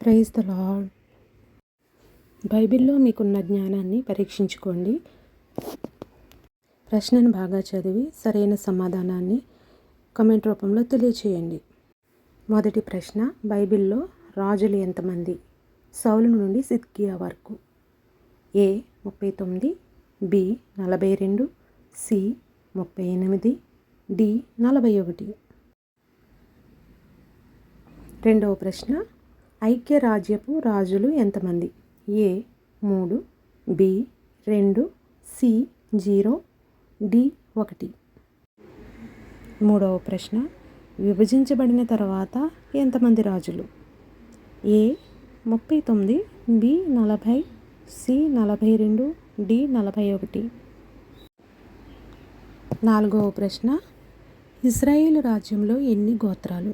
Praise the lord. బైబిల్లో మీకున్న జ్ఞానాన్ని పరీక్షించుకోండి. ప్రశ్నను బాగా చదివి సరైన సమాధానాన్ని కామెంట్ రూపంలో తెలియచేయండి. మొదటి ప్రశ్న, బైబిల్లో రాజులు ఎంతమంది? సౌలు నుండి సిద్కియా వరకు. ఏ 39, బి 42, సి 38, డి 41. రెండవ ప్రశ్న, ఐక్యరాజ్యపు రాజులు ఎంతమంది? ఏ 3, బి 2, సి 0, డి 1. మూడవ ప్రశ్న, విభజించబడిన తర్వాత ఎంతమంది రాజులు? ఏ 39, బి 40, సి 42, డి 41. నాలుగవ ప్రశ్న, ఇశ్రాయేలు రాజ్యంలో ఎన్ని గోత్రాలు?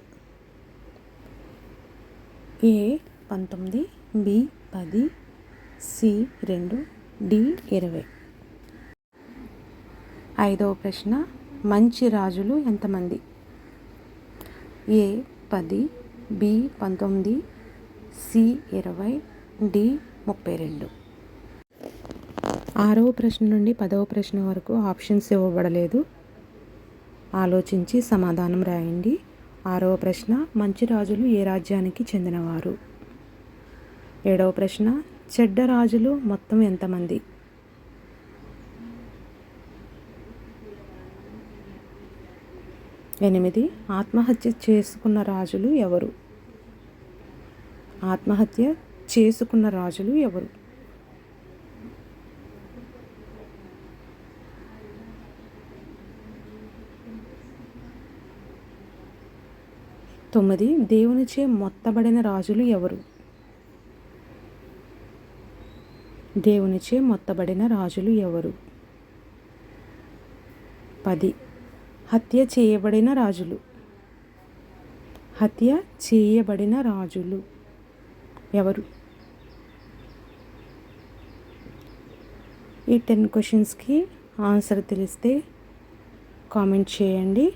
ఏ 19, బి 10, సి 2, డి 20. ఐదవ ప్రశ్న, మంచి రాజులు ఎంతమంది? ఏ 10, బి 19, సి 20, డి 32. ఆరవ ప్రశ్న నుండి 10వ ప్రశ్న వరకు ఆప్షన్స్ ఇవ్వబడలేదు. ఆలోచించి సమాధానం రాయండి. ఆరవ ప్రశ్న, మంచి రాజులు ఏ రాజ్యానికి చెందినవారు? ఏడవ ప్రశ్న, చెడ్డ రాజులు మొత్తం ఎంతమంది? 8. ఆత్మహత్య చేసుకున్న రాజులు ఎవరు? ఆత్మహత్య చేసుకున్న రాజులు ఎవరు? 9. దేవునిచే మొత్తబడిన రాజులు ఎవరు? దేవునిచే మొత్తబడిన రాజులు ఎవరు? 10. హత్య చేయబడిన రాజులు. హత్య చేయబడిన రాజులు ఎవరు? ఈ 10 క్వశ్చన్స్కి ఆన్సర్ తెలిస్తే కామెంట్ చేయండి.